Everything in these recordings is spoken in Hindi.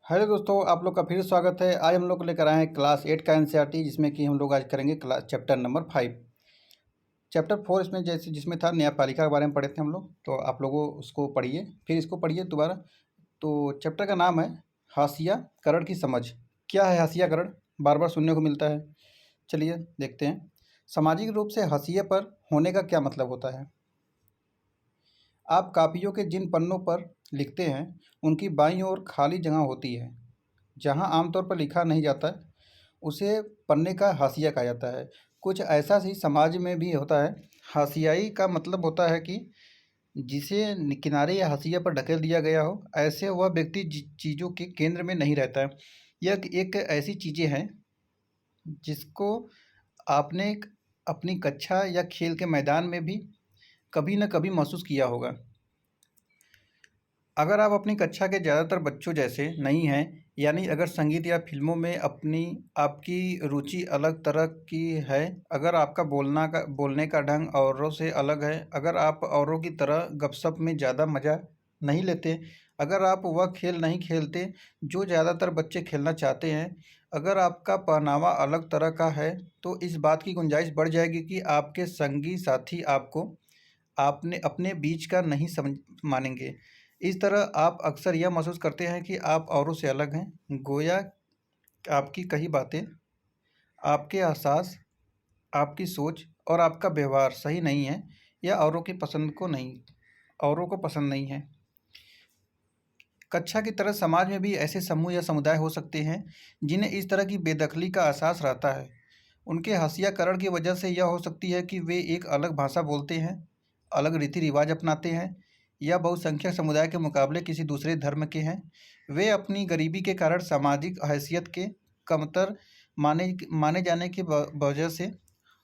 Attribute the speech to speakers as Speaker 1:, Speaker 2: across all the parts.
Speaker 1: हेलो दोस्तों, आप लोग का फिर स्वागत है। आज हम लोग लेकर आए हैं क्लास 8 का एनसीईआरटी, जिसमें कि हम लोग आज करेंगे क्लास चैप्टर नंबर 5। चैप्टर 4 इसमें जैसे जिसमें था न्यायपालिका के बारे में पढ़े थे हम लोग। तो आप लोगों उसको पढ़िए, फिर इसको पढ़िए दोबारा। तो चैप्टर का नाम है हाशिया करण की समझ। क्या है हाशिया करण? बार बार सुनने को मिलता है। चलिए देखते हैं। सामाजिक रूप से हाशिए पर होने का क्या मतलब होता है। आप कापियों के जिन पन्नों पर लिखते हैं उनकी बाईं ओर खाली जगह होती है जहां आमतौर पर लिखा नहीं जाता, उसे पन्ने का हाशिया कहा जाता है। कुछ ऐसा ही समाज में भी होता है। हाशियाई का मतलब होता है कि जिसे किनारे या हाशिया पर ढकेल दिया गया हो, ऐसे वह व्यक्ति चीज़ों के केंद्र में नहीं रहता है। यह एक ऐसी चीज़ें हैं जिसको आपने अपनी कक्षा या खेल के मैदान में भी कभी न कभी महसूस किया होगा। अगर आप अपनी कक्षा के ज़्यादातर बच्चों जैसे नहीं हैं, यानी अगर संगीत या फिल्मों में अपनी आपकी रुचि अलग तरह की है, अगर आपका बोलने का ढंग औरों से अलग है, अगर आप औरों की तरह गपशप में ज़्यादा मज़ा नहीं लेते, अगर आप वह खेल नहीं खेलते जो ज़्यादातर बच्चे खेलना चाहते हैं, अगर आपका पहनावा अलग तरह का है, तो इस बात की गुंजाइश बढ़ जाएगी कि आपके संगी साथी आपको आपने अपने बीच का नहीं समझ मानेंगे। इस तरह आप अक्सर यह महसूस करते हैं कि आप औरों से अलग हैं, गोया आपकी कही बातें, आपके एहसास, आपकी सोच और आपका व्यवहार सही नहीं है, या औरों को पसंद नहीं है। कक्षा की तरह समाज में भी ऐसे समूह या समुदाय हो सकते हैं जिन्हें इस तरह की बेदखली का एहसास रहता है। उनके हाशियाकरण की वजह से यह हो सकती है कि वे एक अलग भाषा बोलते हैं, अलग रीति रिवाज अपनाते हैं, या बहुसंख्यक समुदाय के मुकाबले किसी दूसरे धर्म के हैं। वे अपनी गरीबी के कारण सामाजिक हैसियत के कमतर माने माने जाने की वजह से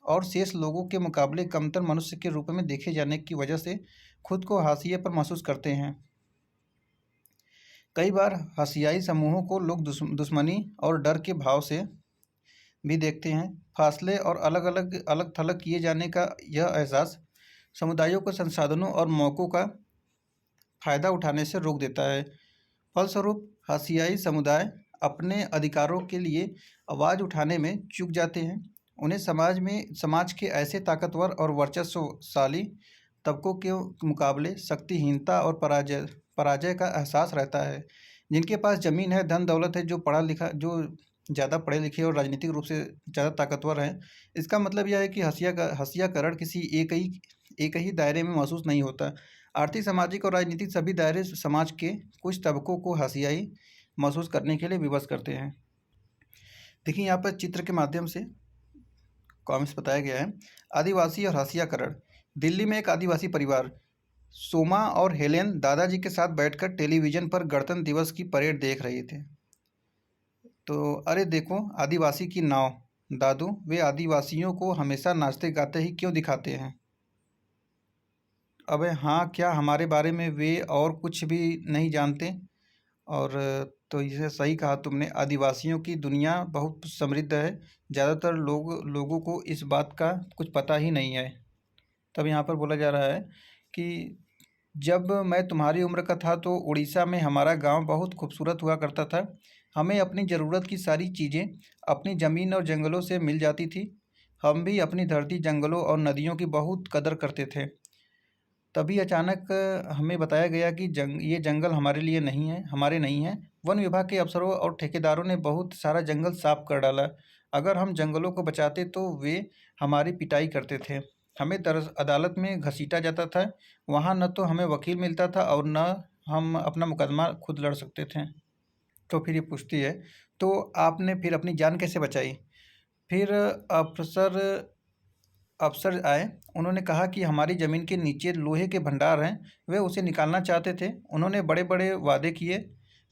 Speaker 1: और शेष लोगों के मुकाबले कमतर मनुष्य के रूप में देखे जाने की वजह से खुद को हाशिए पर महसूस करते हैं। कई बार हाशियाई समूहों को लोग दुश्मनी और डर के भाव से भी देखते हैं। फासले और अलग थलग किए जाने का यह एहसास समुदायों को संसाधनों और मौक़ों का फ़ायदा उठाने से रोक देता है। फलस्वरूप हाशियाई समुदाय अपने अधिकारों के लिए आवाज़ उठाने में चूक जाते हैं। उन्हें समाज के ऐसे ताकतवर और वर्चस्वशाली तबकों के मुकाबले शक्तिहीनता और पराजय का एहसास रहता है। जिनके पास ज़मीन है, धन दौलत है, जो ज़्यादा पढ़े लिखे और राजनीतिक रूप से ज़्यादा ताकतवर हैं। इसका मतलब यह है कि हाशियाकरण किसी एक ही दायरे में महसूस नहीं होता। आर्थिक, सामाजिक और राजनीतिक सभी दायरे समाज के कुछ तबकों को हाशियाई महसूस करने के लिए विवश करते हैं। देखिए यहाँ पर चित्र के माध्यम से कॉमिक्स बताया गया है। आदिवासी और हाशियाकरण। दिल्ली में एक आदिवासी परिवार सोमा और हेलेन दादाजी के साथ बैठकर टेलीविज़न पर गणतंत्र दिवस की परेड देख रहे थे। तो अरे देखो, आदिवासी की नाव। दादू, वे आदिवासियों को हमेशा नाचते गाते ही क्यों दिखाते हैं? अबे हाँ, क्या हमारे बारे में वे और कुछ भी नहीं जानते? और तो इसे सही कहा तुमने, आदिवासियों की दुनिया बहुत समृद्ध है। ज़्यादातर लोगों को इस बात का कुछ पता ही नहीं है। तब यहाँ पर बोला जा रहा है कि जब मैं तुम्हारी उम्र का था तो उड़ीसा में हमारा गांव बहुत खूबसूरत हुआ करता था। हमें अपनी ज़रूरत की सारी चीज़ें अपनी ज़मीन और जंगलों से मिल जाती थी। हम भी अपनी धरती, जंगलों और नदियों की बहुत कदर करते थे। तभी अचानक हमें बताया गया कि ये जंगल हमारे नहीं हैं। वन विभाग के अफसरों और ठेकेदारों ने बहुत सारा जंगल साफ कर डाला। अगर हम जंगलों को बचाते तो वे हमारी पिटाई करते थे। हमें अदालत में घसीटा जाता था। वहाँ न तो हमें वकील मिलता था और न हम अपना मुकदमा खुद लड़ सकते थे। तो फिर ये पूछती है, तो आपने फिर अपनी जान कैसे बचाई? फिर अफसर अफसर आए। उन्होंने कहा कि हमारी ज़मीन के नीचे लोहे के भंडार हैं, वे उसे निकालना चाहते थे। उन्होंने बड़े बड़े वादे किए,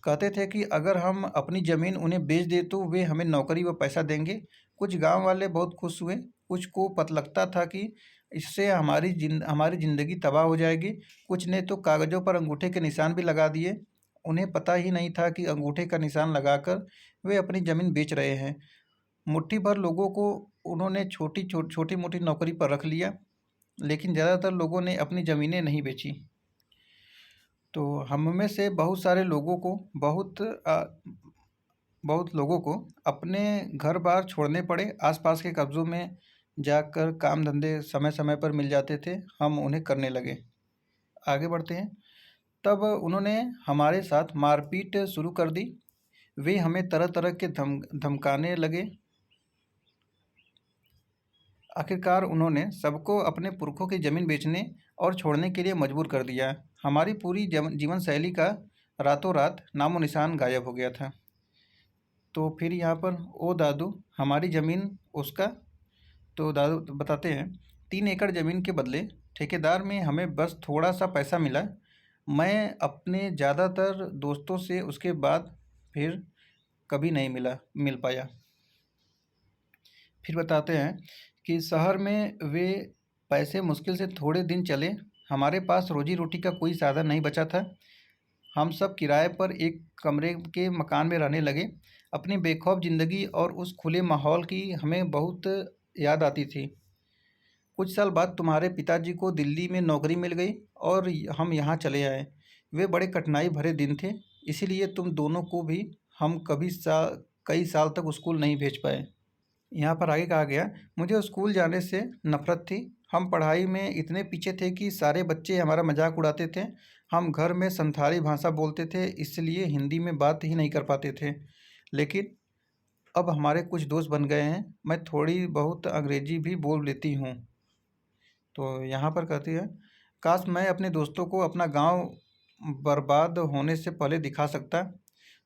Speaker 1: कहते थे कि अगर हम अपनी ज़मीन उन्हें बेच दें तो वे हमें नौकरी व पैसा देंगे। कुछ गांव वाले बहुत खुश हुए, कुछ को पता लगता था कि इससे हमारी ज़िंदगी तबाह हो जाएगी। कुछ ने तो कागज़ों पर अंगूठे के निशान भी लगा दिए। उन्हें पता ही नहीं था कि अंगूठे का निशान लगाकर वे अपनी ज़मीन बेच रहे हैं। मुट्ठी भर लोगों को उन्होंने छोटी मोटी नौकरी पर रख लिया, लेकिन ज़्यादातर लोगों ने अपनी ज़मीनें नहीं बेची। तो हम में से बहुत सारे लोगों को बहुत लोगों को अपने घर बार छोड़ने पड़े। आसपास के कस्बों में जाकर काम धंधे समय समय पर मिल जाते थे, हम उन्हें करने लगे। आगे बढ़ते हैं। तब उन्होंने हमारे साथ मारपीट शुरू कर दी। वे हमें तरह तरह के धमकाने लगे। आखिरकार उन्होंने सबको अपने पुरखों की ज़मीन बेचने और छोड़ने के लिए मजबूर कर दिया। हमारी पूरी जीवन शैली का रातों रात नामो निशान गायब हो गया था। तो फिर यहाँ पर ओ दादू हमारी ज़मीन उसका। तो दादू बताते हैं, 3 एकड़ ज़मीन के बदले ठेकेदार में हमें बस थोड़ा सा पैसा मिला। मैं अपने ज़्यादातर दोस्तों से उसके बाद फिर कभी नहीं मिल पाया। फिर बताते हैं कि शहर में वे पैसे मुश्किल से थोड़े दिन चले। हमारे पास रोजी रोटी का कोई साधन नहीं बचा था। हम सब किराए पर एक कमरे के मकान में रहने लगे। अपनी बेखौफ ज़िंदगी और उस खुले माहौल की हमें बहुत याद आती थी। कुछ साल बाद तुम्हारे पिताजी को दिल्ली में नौकरी मिल गई और हम यहाँ चले आए। वे बड़े कठिनाई भरे दिन थे, इसीलिए तुम दोनों को भी हम कई साल तक स्कूल नहीं भेज पाए। यहाँ पर आगे कहा गया, मुझे स्कूल जाने से नफरत थी। हम पढ़ाई में इतने पीछे थे कि सारे बच्चे हमारा मजाक उड़ाते थे। हम घर में संथाली भाषा बोलते थे, इसलिए हिंदी में बात ही नहीं कर पाते थे। लेकिन अब हमारे कुछ दोस्त बन गए हैं। मैं थोड़ी बहुत अंग्रेजी भी बोल लेती हूँ। तो यहाँ पर कहती है, काश मैं अपने दोस्तों को अपना गांव बर्बाद होने से पहले दिखा सकता।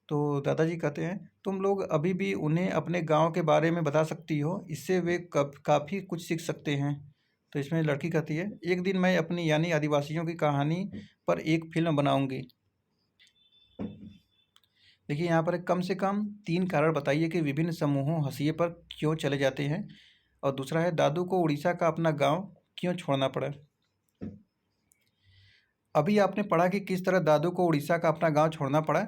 Speaker 1: तो दादाजी कहते हैं, तुम लोग अभी भी उन्हें अपने गांव के बारे में बता सकती हो, इससे वे काफ़ी कुछ सीख सकते हैं। तो इसमें लड़की कहती है, एक दिन मैं अपनी यानी आदिवासियों की कहानी पर एक फिल्म बनाऊंगी। देखिए यहाँ पर कम से कम 3 कारण बताइए कि विभिन्न समूहों हंसिए पर क्यों चले जाते हैं। और दूसरा है, दादू को उड़ीसा का अपना गांव क्यों छोड़ना पड़ा। अभी आपने पढ़ा कि किस तरह दादू को उड़ीसा का अपना गांव छोड़ना पड़ा।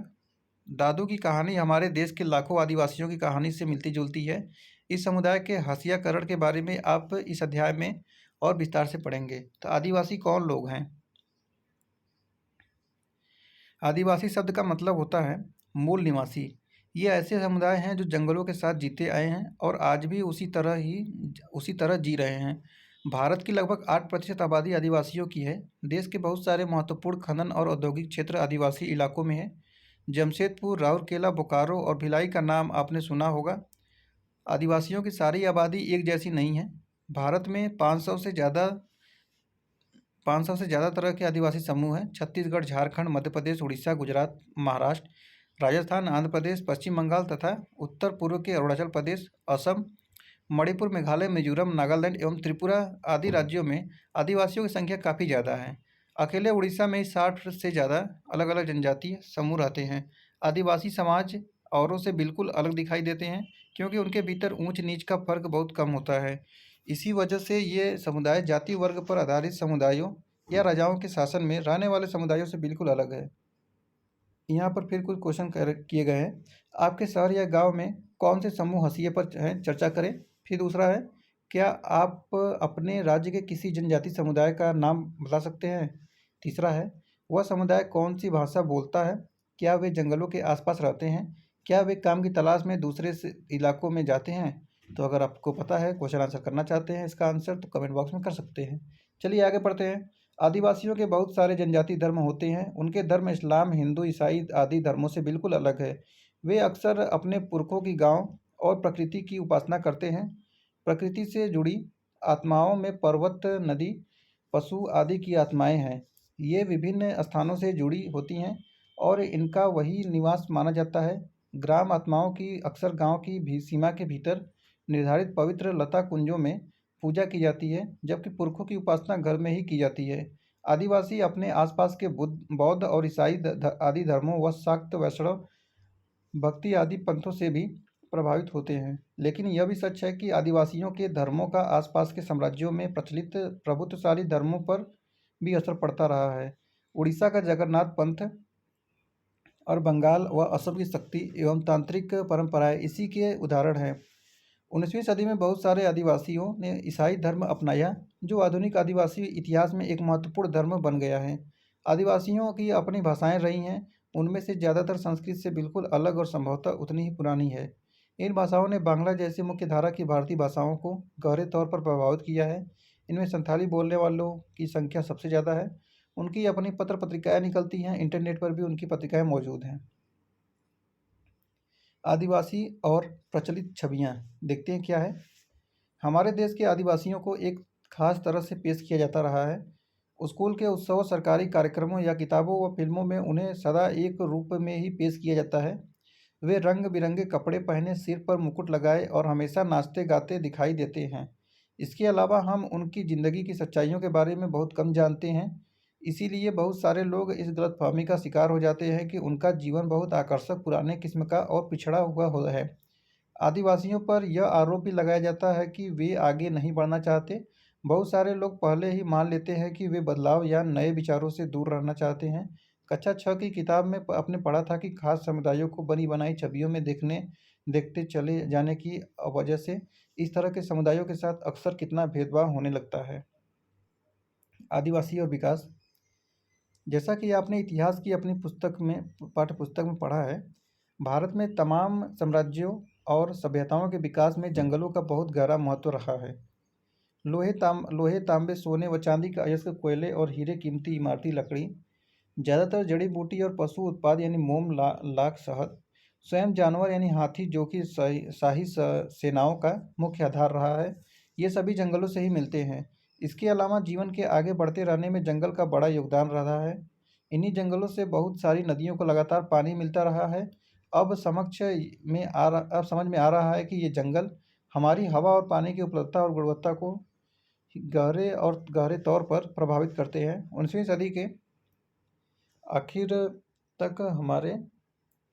Speaker 1: दादू की कहानी हमारे देश के लाखों आदिवासियों की कहानी से मिलती जुलती है। इस समुदाय के हंसियाकरण के बारे में आप इस अध्याय में और विस्तार से पढ़ेंगे। तो आदिवासी कौन लोग हैं। आदिवासी शब्द का मतलब होता है मूल निवासी। ये ऐसे समुदाय हैं जो जंगलों के साथ जीते आए हैं और आज भी उसी तरह जी रहे हैं। भारत की लगभग 8% आबादी आदिवासियों की है। देश के बहुत सारे महत्वपूर्ण खनन और औद्योगिक क्षेत्र आदिवासी इलाकों में है। जमशेदपुर, राउरकेला, बोकारो और भिलाई का नाम आपने सुना होगा। आदिवासियों की सारी आबादी एक जैसी नहीं है। भारत में 500 से ज़्यादा तरह के आदिवासी समूह हैं। छत्तीसगढ़, झारखंड, मध्य प्रदेश, उड़ीसा, गुजरात, महाराष्ट्र, राजस्थान, आंध्र प्रदेश, पश्चिम बंगाल तथा उत्तर पूर्व के अरुणाचल प्रदेश, असम, मणिपुर, मेघालय, मिजोरम, नागालैंड एवं त्रिपुरा आदि राज्यों में आदिवासियों की संख्या काफ़ी ज़्यादा है। अकेले उड़ीसा में ही 60 से ज़्यादा अलग अलग जनजातीय समूह रहते हैं। आदिवासी समाज औरों से बिल्कुल अलग दिखाई देते हैं, क्योंकि उनके भीतर ऊंच नीच का फर्क बहुत कम होता है। इसी वजह से ये समुदाय जाति वर्ग पर आधारित समुदायों या राजाओं के शासन में रहने वाले समुदायों से बिल्कुल अलग है। यहाँ पर फिर कुछ क्वेश्चन किए गए हैं। आपके शहर या गांव में कौन से समूह हंसिए पर हैं, चर्चा करें। फिर दूसरा है, क्या आप अपने राज्य के किसी जनजाति समुदाय का नाम बता सकते हैं। तीसरा है, वह समुदाय कौन सी भाषा बोलता है। क्या वे जंगलों के आसपास रहते हैं। क्या वे काम की तलाश में दूसरे इलाकों में जाते हैं। तो अगर आपको पता है, क्वेश्चन आंसर करना चाहते हैं इसका आंसर, तो कमेंट बॉक्स में कर सकते हैं। चलिए आगे पढ़ते हैं। आदिवासियों के बहुत सारे जनजाति धर्म होते हैं। उनके धर्म इस्लाम, हिंदू, ईसाई आदि धर्मों से बिल्कुल अलग है। वे अक्सर अपने पुरखों की गांव और प्रकृति की उपासना करते हैं। प्रकृति से जुड़ी आत्माओं में पर्वत, नदी, पशु आदि की आत्माएं हैं। ये विभिन्न स्थानों से जुड़ी होती हैं और इनका वही निवास माना जाता है। ग्राम आत्माओं की अक्सर गांव की भी सीमा के भीतर निर्धारित पवित्र लता कुंजों में पूजा की जाती है, जबकि पुरखों की उपासना घर में ही की जाती है। आदिवासी अपने आसपास के बौद्ध और ईसाई आदि धर्मों व शाक्त, वैष्णव, भक्ति आदि पंथों से भी प्रभावित होते हैं। लेकिन यह भी सच है कि आदिवासियों के धर्मों का आसपास के साम्राज्यों में प्रचलित प्रभुत्वशाली धर्मों पर भी असर पड़ता रहा है। उड़ीसा का जगन्नाथ पंथ और बंगाल व असम की शक्ति एवं तांत्रिक परंपराएं इसी के उदाहरण हैं। 19वीं सदी में बहुत सारे आदिवासियों ने ईसाई धर्म अपनाया, जो आधुनिक आदिवासी इतिहास में एक महत्वपूर्ण धर्म बन गया है। आदिवासियों की अपनी भाषाएं रही हैं, उनमें से ज़्यादातर संस्कृत से बिल्कुल अलग और संभवतः उतनी ही पुरानी है। इन भाषाओं ने बांग्ला जैसी मुख्य धारा की भारतीय भाषाओं को गहरे तौर पर प्रभावित किया है। इनमें संथाली बोलने वालों की संख्या सबसे ज़्यादा है। उनकी अपनी पत्र पत्रिकाएं निकलती हैं, इंटरनेट पर भी उनकी पत्रिकाएं मौजूद हैं। आदिवासी और प्रचलित छवियाँ देखते हैं क्या है। हमारे देश के आदिवासियों को एक खास तरह से पेश किया जाता रहा है। स्कूल के उत्सवों, सरकारी कार्यक्रमों या किताबों व फिल्मों में उन्हें सदा एक रूप में ही पेश किया जाता है। वे रंग बिरंगे कपड़े पहने, सिर पर मुकुट लगाए और हमेशा नाचते गाते दिखाई देते हैं। इसके अलावा हम उनकी ज़िंदगी की सच्चाइयों के बारे में बहुत कम जानते हैं। इसीलिए बहुत सारे लोग इस गलतफहमी का शिकार हो जाते हैं कि उनका जीवन बहुत आकर्षक, पुराने किस्म का और पिछड़ा हुआ हो है। आदिवासियों पर यह आरोप भी लगाया जाता है कि वे आगे नहीं बढ़ना चाहते। बहुत सारे लोग पहले ही मान लेते हैं कि वे बदलाव या नए विचारों से दूर रहना चाहते हैं। कक्षा 6 की किताब में आपने पढ़ा था कि खास समुदायों को बनी बनाई छवियों में देखते चले जाने की वजह से इस तरह के समुदायों के साथ अक्सर कितना भेदभाव होने लगता है। आदिवासी और विकास, जैसा कि आपने इतिहास की अपनी पुस्तक में पाठ्य पुस्तक में पढ़ा है, भारत में तमाम साम्राज्यों और सभ्यताओं के विकास में जंगलों का बहुत गहरा महत्व रहा है। लोहे, तांबे, सोने व चांदी का अयस्क, कोयले और हीरे, कीमती इमारती लकड़ी, ज़्यादातर जड़ी बूटी और पशु उत्पाद यानी मोम, लाख, शहद, स्वयं जानवर यानी हाथी जो कि शाही सेनाओं का मुख्य आधार रहा है, ये सभी जंगलों से ही मिलते हैं। इसके अलावा जीवन के आगे बढ़ते रहने में जंगल का बड़ा योगदान रहा है। इन्हीं जंगलों से बहुत सारी नदियों को लगातार पानी मिलता रहा है। अब समझ में आ रहा है कि ये जंगल हमारी हवा और पानी की उपलब्धता और गुणवत्ता को गहरे तौर पर प्रभावित करते हैं। 19वीं सदी के आखिर तक हमारे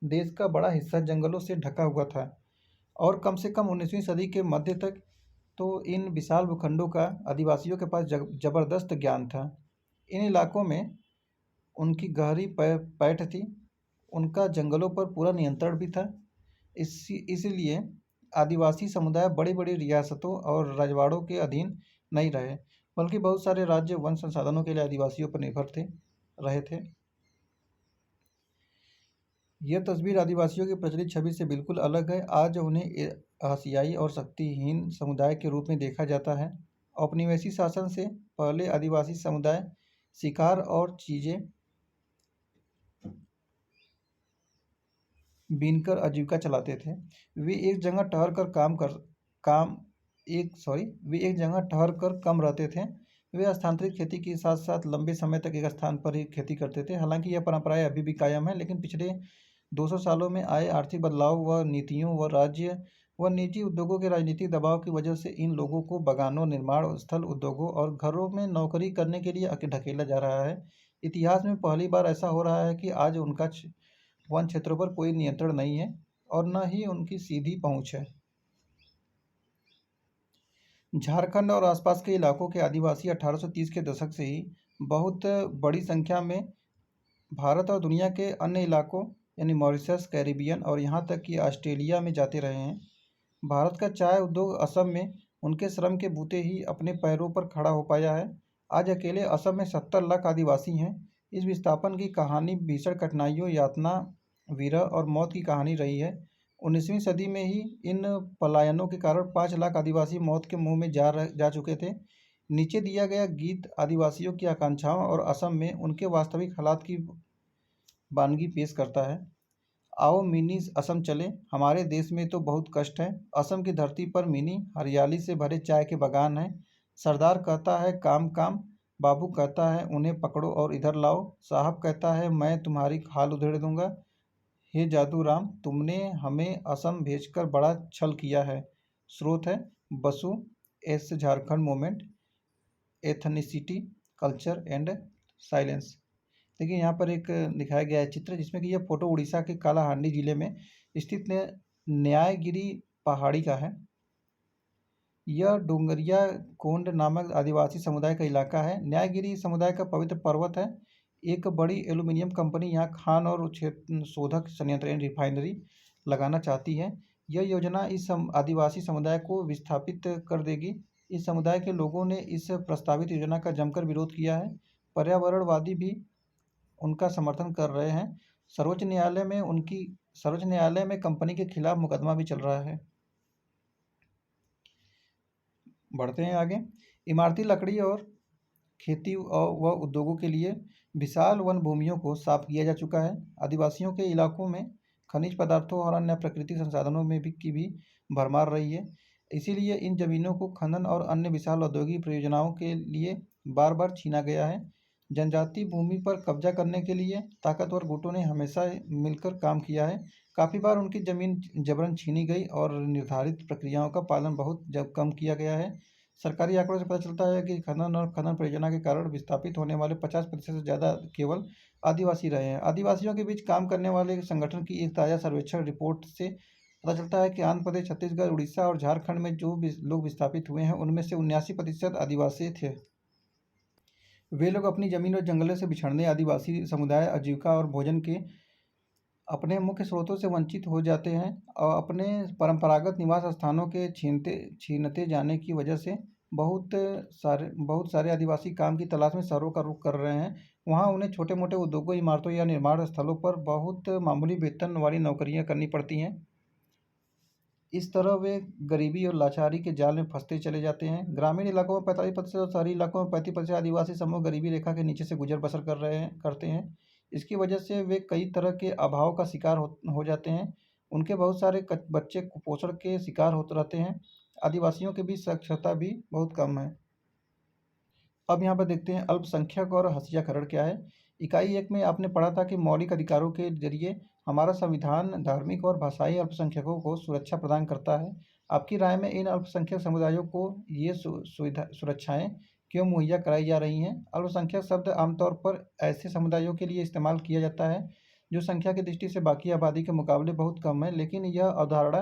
Speaker 1: देश का बड़ा हिस्सा जंगलों से ढका हुआ था और कम से कम 19वीं सदी के मध्य तक तो इन विशाल भूखंडों का आदिवासियों के पास जबरदस्त ज्ञान था। इन इलाकों में उनकी गहरी पैठ थी, उनका जंगलों पर पूरा नियंत्रण भी था। इसलिए आदिवासी समुदाय बड़ी बड़ी रियासतों और रजवाड़ों के अधीन नहीं रहे, बल्कि बहुत सारे राज्य वन संसाधनों के लिए आदिवासियों पर निर्भर रहे थे। यह तस्वीर आदिवासियों की प्रचलित छवि से बिल्कुल अलग है। आज उन्हें हसियाई और शक्तिहीन समुदाय के रूप में देखा जाता है। औपनिवेशिक शासन से पहले आदिवासी समुदाय शिकार और चीज़ें बीनकर आजीविका चलाते थे। वे एक जगह ठहर कर काम वे एक जगह ठहर कर कम रहते थे। वे स्थानांतरित खेती के साथ साथ लंबे समय तक एक स्थान पर ही खेती करते थे। हालांकि यह परंपराएं अभी भी कायम है, लेकिन पिछले 200 सालों में आए आर्थिक बदलाव व नीतियों व राज्य व निजी उद्योगों के राजनीतिक दबाव की वजह से इन लोगों को बागानों, निर्माण स्थल, उद्योगों और घरों में नौकरी करने के लिए ढकेला जा रहा है। इतिहास में पहली बार ऐसा हो रहा है कि आज उनका वन क्षेत्रों पर कोई नियंत्रण नहीं है और न ही उनकी सीधी पहुंच है। झारखंड और आसपास के इलाकों के आदिवासी 1830 के दशक से ही बहुत बड़ी संख्या में भारत और दुनिया के अन्य इलाकों यानी मॉरिशस, कैरिबियन और यहाँ तक कि ऑस्ट्रेलिया में जाते रहे हैं। भारत का चाय उद्योग असम में उनके श्रम के बूते ही अपने पैरों पर खड़ा हो पाया है। आज अकेले असम में 70 लाख आदिवासी हैं। इस विस्थापन की कहानी भीषण कठिनाइयों, यातना, विरह और मौत की कहानी रही है। 19वीं सदी में ही इन पलायनों के कारण 5 लाख आदिवासी मौत के मुंह में जा चुके थे। नीचे दिया गया गीत आदिवासियों की आकांक्षाओं और असम में उनके वास्तविक हालात की वानगी पेश करता है। आओ मिनी असम चले, हमारे देश में तो बहुत कष्ट है। असम की धरती पर मिनी हरियाली से भरे चाय के बागान हैं। सरदार कहता है काम काम, बाबू कहता है उन्हें पकड़ो और इधर लाओ, साहब कहता है मैं तुम्हारी खाल उधेड़ दूंगा। हे जादू राम, तुमने हमें असम भेजकर बड़ा छल किया है। स्रोत है Basu S Jharkhand movement, ethnicity, culture and silence. देखिए यहाँ पर एक दिखाया गया है चित्र, जिसमें कि यह फोटो उड़ीसा के कालाहांडी जिले में स्थित न्यायगिरी पहाड़ी का है। यह डोंगरिया कोंड नामक आदिवासी समुदाय का इलाका है। न्यायगिरी समुदाय का पवित्र पर्वत है। एक बड़ी एल्यूमिनियम कंपनी यहाँ खान और शोधक संयंत्र यानी रिफाइनरी लगाना चाहती है। यह योजना इस आदिवासी समुदाय को विस्थापित कर देगी। इस समुदाय के लोगों ने इस प्रस्तावित योजना का जमकर विरोध किया है। पर्यावरणवादी भी उनका समर्थन कर रहे हैं। सर्वोच्च न्यायालय में कंपनी के खिलाफ मुकदमा भी चल रहा है। बढ़ते हैं आगे। इमारती लकड़ी और खेती व उद्योगों के लिए विशाल वन भूमियों को साफ किया जा चुका है। आदिवासियों के इलाकों में खनिज पदार्थों और अन्य प्राकृतिक संसाधनों में भी भरमार रही है। इसीलिए इन जमीनों को खनन और अन्य विशाल औद्योगिक परियोजनाओं के लिए बार बार छीना गया है। जनजाति भूमि पर कब्जा करने के लिए ताकतवर गुटों ने हमेशा मिलकर काम किया है। काफ़ी बार उनकी ज़मीन जबरन छीनी गई और निर्धारित प्रक्रियाओं का पालन बहुत जब कम किया गया है। सरकारी आंकड़ों से पता चलता है कि खनन परियोजना के कारण विस्थापित होने वाले 50% से ज़्यादा केवल आदिवासी रहे हैं। आदिवासियों के बीच काम करने वाले संगठन की एक ताज़ा सर्वेक्षण रिपोर्ट से पता चलता है कि आंध्र प्रदेश, छत्तीसगढ़, उड़ीसा और झारखंड में जो भी लोग विस्थापित हुए हैं उनमें से 79% आदिवासी थे। वे लोग अपनी जमीन और जंगलों से बिछड़ने आदिवासी समुदाय आजीविका और भोजन के अपने मुख्य स्रोतों से वंचित हो जाते हैं और अपने परंपरागत निवास स्थानों के छीनते जाने की वजह से बहुत सारे आदिवासी काम की तलाश में शहरों का रुख कर रहे हैं। वहाँ उन्हें छोटे मोटे उद्योगों, इमारतों या निर्माण स्थलों पर बहुत मामूली वेतन वाली नौकरियाँ करनी पड़ती हैं। इस तरह वे गरीबी और लाचारी के जाल में फंसते चले जाते हैं। ग्रामीण इलाकों में 45% और शहरी इलाकों में 35% आदिवासी समूह गरीबी रेखा के नीचे से गुजर बसर करते हैं। इसकी वजह से वे कई तरह के अभाव का शिकार हो जाते हैं। उनके बहुत सारे बच्चे कुपोषण के शिकार होते रहते हैं। आदिवासियों के बीच साक्षरता भी बहुत कम है। अब यहाँ पर देखते हैं अल्पसंख्यक और हसियाकरण क्या है। इकाई 1 में आपने पढ़ा था कि मौलिक अधिकारों के जरिए हमारा संविधान धार्मिक और भाषाई अल्पसंख्यकों को सुरक्षा प्रदान करता है। आपकी राय में इन अल्पसंख्यक समुदायों को ये सुरक्षाएं क्यों मुहैया कराई जा रही हैं? अल्पसंख्यक शब्द आमतौर पर ऐसे समुदायों के लिए इस्तेमाल किया जाता है जो संख्या की दृष्टि से बाकी आबादी के मुकाबले बहुत कम है, लेकिन यह अवधारणा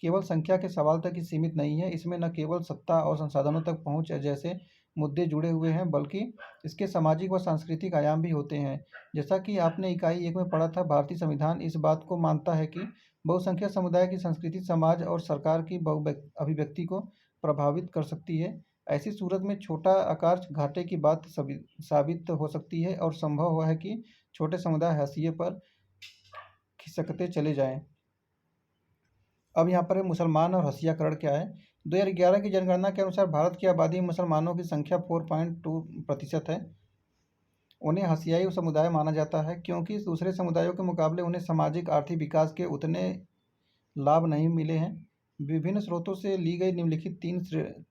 Speaker 1: केवल संख्या के सवाल तक ही सीमित नहीं है। इसमें न केवल सत्ता और संसाधनों तक पहुँच जैसे मुद्दे जुड़े हुए हैं, बल्कि इसके सामाजिक व सांस्कृतिक आयाम भी होते हैं। जैसा कि आपने इकाई 1 में पढ़ा था, भारतीय संविधान इस बात को मानता है कि बहुसंख्यक समुदाय की संस्कृति समाज और सरकार की अभिव्यक्ति को प्रभावित कर सकती है। ऐसी सूरत में छोटा आकार घाटे की बात साबित हो सकती है और संभव हुआ है कि छोटे समुदाय हाशिए पर खिसकते चले जाएं। अब यहाँ पर है मुसलमान और हसियाकरण क्या है। 2011 की जनगणना के अनुसार भारत की आबादी में मुसलमानों की संख्या 4.2% है। उन्हें हसियाई समुदाय माना जाता है क्योंकि दूसरे समुदायों के मुकाबले उन्हें सामाजिक आर्थिक विकास के उतने लाभ नहीं मिले हैं। विभिन्न स्रोतों से ली गई निम्नलिखित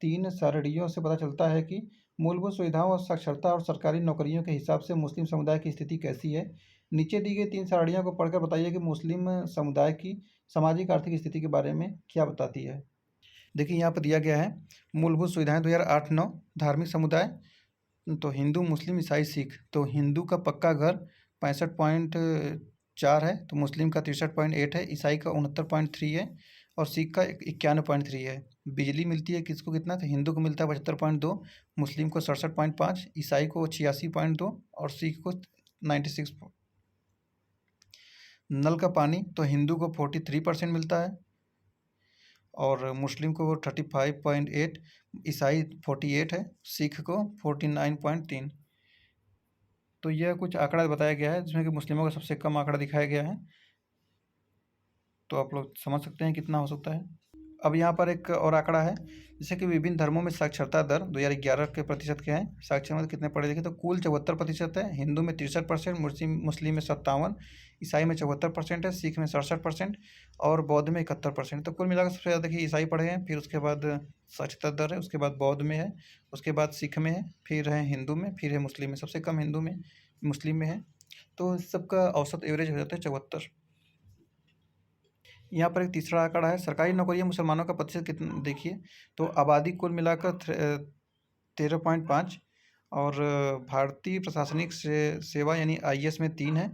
Speaker 1: तीन सारणियों से पता चलता है कि मूलभूत सुविधाओं और साक्षरता और सरकारी नौकरियों के हिसाब से मुस्लिम समुदाय की स्थिति कैसी है। नीचे दी गई 3 सारणियों को पढ़कर बताइए कि मुस्लिम समुदाय की सामाजिक आर्थिक स्थिति के बारे में क्या बताती है। देखिए यहाँ पर दिया गया है मूलभूत सुविधाएं 2008-9। धार्मिक समुदाय तो हिंदू, मुस्लिम, ईसाई, सिख। तो हिंदू का पक्का घर 65.4 है, तो मुस्लिम का 63.8 है, ईसाई का 69.3 है और सिख का 91.3 है। बिजली मिलती है किसको कितना? तो हिंदू को मिलता है 75.2, मुस्लिम को 67.5, ईसाई को 86.2 और सिख को 96। नल का पानी तो हिंदू को 43% मिलता है और मुस्लिम को 35.8, ईसाई 48 है, सिख को 49.3। तो यह कुछ आंकड़ा बताया गया है जिसमें कि मुस्लिमों का सबसे कम आंकड़ा दिखाया गया है। तो आप लोग समझ सकते हैं कितना हो सकता है। अब यहाँ पर एक और आंकड़ा है जैसे कि विभिन्न धर्मों में साक्षरता दर 2011 के प्रतिशत के हैं। साक्षर मतलब कितने पढ़े लिखे? तो कुल 74% है। हिंदू में 63%, मुस्लिम में 57%, ईसाई में 74% है, सिख में 67% और बौद्ध में 71%। तो कुल मिलाकर सबसे ज़्यादा देखिए ईसाई पढ़े हैं, फिर उसके बाद साक्षरता दर है, उसके बाद बौद्ध में है, उसके बाद सिख में है, फिर है हिंदू में, फिर है मुस्लिम में। सबसे कम हिंदू में, मुस्लिम में है। तो इस सबका औसत एवरेज हो जाता है 74। यहाँ पर एक तीसरा आंकड़ा है सरकारी नौकरियां मुसलमानों का प्रतिशत कितना देखिए। तो आबादी कुल मिलाकर 13.5 और भारतीय प्रशासनिक सेवा यानी IAS में 3 है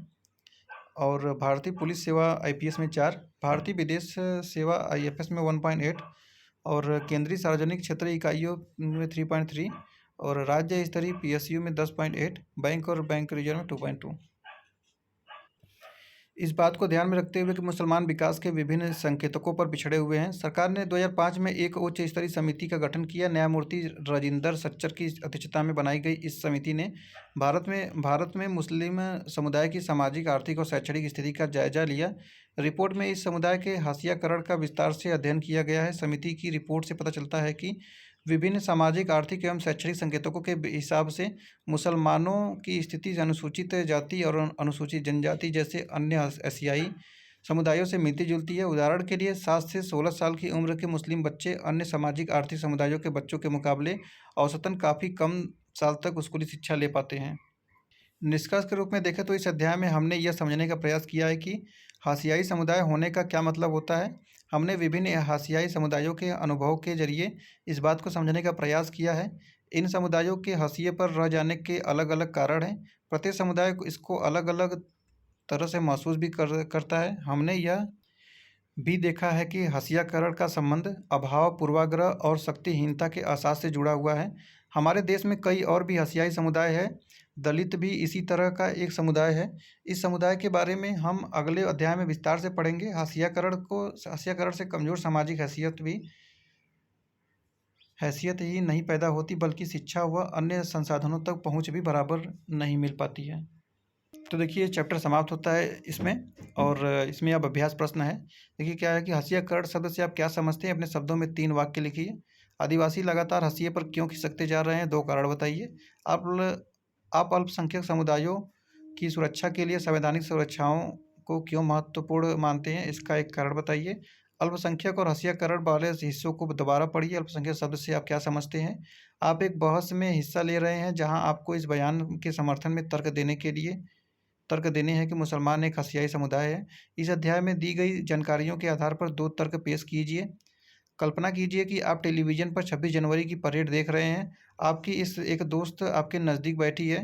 Speaker 1: और भारतीय पुलिस सेवा IPS में 4, भारतीय विदेश सेवा IFS में 1.8 और केंद्रीय सार्वजनिक क्षेत्र इकाइयों में 3.3 और राज्य स्तरीय PSU में 10.8, बैंक और बैंक रिजर्व में 2.2। इस बात को ध्यान में रखते हुए कि मुसलमान विकास के विभिन्न संकेतकों पर पिछड़े हुए हैं, सरकार ने 2005 में एक उच्च स्तरीय समिति का गठन किया। न्यायमूर्ति राजिंदर सच्चर की अध्यक्षता में बनाई गई इस समिति ने भारत में मुस्लिम समुदाय की सामाजिक, आर्थिक और शैक्षणिक स्थिति का जायजा लिया। रिपोर्ट में इस समुदाय के हाशियाकरण का विस्तार से अध्ययन किया गया है। समिति की रिपोर्ट से पता चलता है कि विभिन्न सामाजिक, आर्थिक एवं शैक्षणिक संकेतकों के हिसाब से मुसलमानों की स्थिति अनुसूचित जाति और अनुसूचित जनजाति जैसे अन्य एशियाई समुदायों से मिलती जुलती है। उदाहरण के लिए 7 से 16 साल की उम्र के मुस्लिम बच्चे अन्य सामाजिक आर्थिक समुदायों के बच्चों के मुकाबले औसतन काफ़ी कम साल तक स्कूली शिक्षा ले पाते हैं। निष्कर्ष के रूप में देखें तो इस अध्याय में हमने यह समझने का प्रयास किया है कि हाशियाई समुदाय होने का क्या मतलब होता है। हमने विभिन्न हाशियाई समुदायों के अनुभव के जरिए इस बात को समझने का प्रयास किया है। इन समुदायों के हाशिए पर रह जाने के अलग अलग कारण हैं। प्रत्येक समुदाय को इसको अलग अलग तरह से महसूस भी करता है। हमने यह भी देखा है कि हाशियाकरण का संबंध अभाव, पूर्वाग्रह और शक्तिहीनता के एहसास से जुड़ा हुआ है। हमारे देश में कई और भी हाशियाई समुदाय है। दलित भी इसी तरह का एक समुदाय है। इस समुदाय के बारे में हम अगले अध्याय में विस्तार से पढ़ेंगे। हाशियाकरण से कमज़ोर सामाजिक हैसियत ही नहीं पैदा होती, बल्कि शिक्षा व अन्य संसाधनों तक पहुँच भी बराबर नहीं मिल पाती है। तो देखिए चैप्टर समाप्त होता है इसमें, और इसमें अब अभ्यास प्रश्न है। देखिए क्या है कि हाशियाकरण शब्द से आप क्या समझते हैं, अपने शब्दों में 3 वाक्य लिखिए। आदिवासी लगातार हाशिए पर क्यों खिसकते जा रहे हैं, 2 कारण बताइए। आप अल्पसंख्यक समुदायों की सुरक्षा के लिए संवैधानिक सुरक्षाओं को क्यों महत्वपूर्ण मानते हैं, इसका एक कारण बताइए। अल्पसंख्यक और हाशियाकरण वाले हिस्सों को दोबारा पढ़िए। अल्पसंख्यक शब्द से आप क्या समझते हैं। आप एक बहस में हिस्सा ले रहे हैं जहां आपको इस बयान के समर्थन में तर्क देने हैं कि मुसलमान एक हाशियाई समुदाय है। इस अध्याय में दी गई जानकारियों के आधार पर 2 तर्क पेश कीजिए। कल्पना कीजिए कि आप टेलीविज़न पर 26 जनवरी की परेड देख रहे हैं। आपकी इस एक दोस्त आपके नज़दीक बैठी है।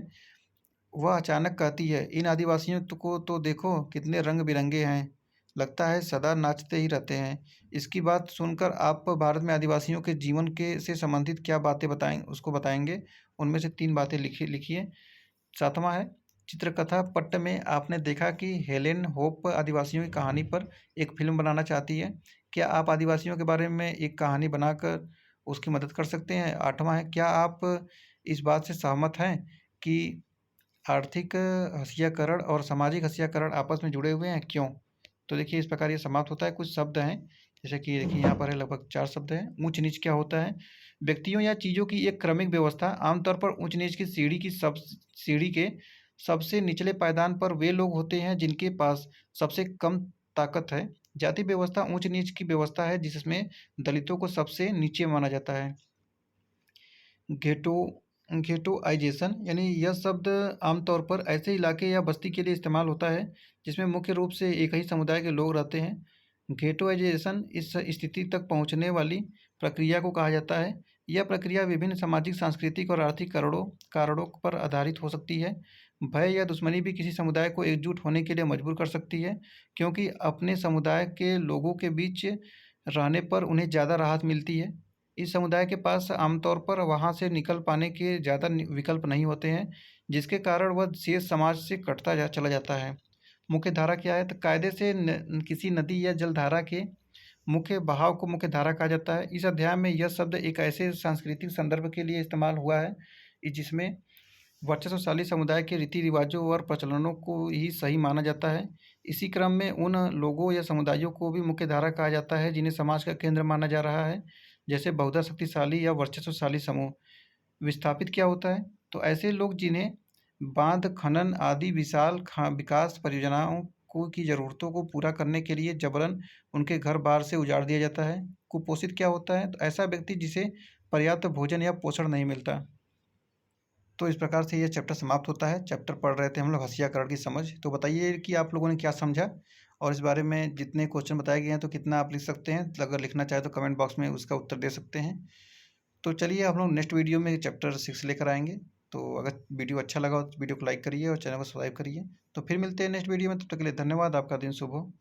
Speaker 1: वह अचानक कहती है, इन आदिवासियों को तो देखो, कितने रंग बिरंगे हैं, लगता है सदा नाचते ही रहते हैं। इसकी बात सुनकर आप भारत में आदिवासियों के जीवन के से संबंधित क्या बातें बताएंगे। उनमें से 3 बातें लिखिए। 7वां है, चित्रकथा पट्ट में आपने देखा कि हेलेन होप आदिवासियों की कहानी पर एक फिल्म बनाना चाहती है। क्या आप आदिवासियों के बारे में एक कहानी बनाकर उसकी मदद कर सकते हैं। 8वां है, क्या आप इस बात से सहमत हैं कि आर्थिक हाशियाकरण और सामाजिक हाशियाकरण आपस में जुड़े हुए हैं, क्यों। तो देखिए इस प्रकार ये समाप्त होता है। कुछ शब्द हैं, जैसे कि देखिए यहाँ पर है लगभग 4 शब्द हैं। ऊंच नीच क्या होता है, व्यक्तियों या चीज़ों की एक क्रमिक व्यवस्था। आमतौर पर ऊंच नीच की सीढ़ी के सबसे निचले पायदान पर वे लोग होते हैं जिनके पास सबसे कम ताकत है। जाति व्यवस्था ऊंच नीच की व्यवस्था है जिसमें दलितों को सबसे नीचे माना जाता है। घेटो घेटोआइजेशन यानी यह शब्द आमतौर पर ऐसे इलाके या बस्ती के लिए इस्तेमाल होता है जिसमें मुख्य रूप से एक ही समुदाय के लोग रहते हैं। घेटोआइजेशन इस स्थिति तक पहुंचने वाली प्रक्रिया को कहा जाता है। यह प्रक्रिया विभिन्न सामाजिक, सांस्कृतिक और आर्थिक कारणों पर आधारित हो सकती है। भय या दुश्मनी भी किसी समुदाय को एकजुट होने के लिए मजबूर कर सकती है, क्योंकि अपने समुदाय के लोगों के बीच रहने पर उन्हें ज़्यादा राहत मिलती है। इस समुदाय के पास आमतौर पर वहाँ से निकल पाने के ज़्यादा विकल्प नहीं होते हैं, जिसके कारण वह शेष समाज से चला जाता है। मुख्य धारा क्या है, तो कायदे से किसी नदी या जलधारा के मुख्य बहाव को मुख्य धारा कहा जाता है। इस अध्याय में यह शब्द एक ऐसे सांस्कृतिक संदर्भ के लिए इस्तेमाल हुआ है जिसमें वर्चस्वशाली समुदाय के रीति रिवाजों और प्रचलनों को ही सही माना जाता है। इसी क्रम में उन लोगों या समुदायों को भी मुख्य धारा कहा जाता है जिन्हें समाज का केंद्र माना जा रहा है, जैसे बहुधा शक्तिशाली या वर्चस्वशाली समूह। विस्थापित क्या होता है, तो ऐसे लोग जिन्हें बांध, खनन आदि विशाल विकास परियोजनाओं की ज़रूरतों को पूरा करने के लिए जबरन उनके घर बार से उजाड़ दिया जाता है। कुपोषित क्या होता है, तो ऐसा व्यक्ति जिसे पर्याप्त भोजन या पोषण नहीं मिलता। तो इस प्रकार से ये चैप्टर समाप्त होता है। चैप्टर पढ़ रहे थे हम लोग हाशियाकरण की समझ। तो बताइए कि आप लोगों ने क्या समझा, और इस बारे में जितने क्वेश्चन बताए गए हैं तो कितना आप लिख सकते हैं। अगर लिखना चाहे तो कमेंट बॉक्स में उसका उत्तर दे सकते हैं। तो चलिए हम लोग नेक्स्ट वीडियो में चैप्टर 6 लेकर आएंगे। तो अगर वीडियो अच्छा लगा हो तो वीडियो को लाइक करिए और चैनल को सब्सक्राइब करिए। तो फिर मिलते हैं नेक्स्ट वीडियो में, तब तक के लिए धन्यवाद। आपका दिन शुभ हो।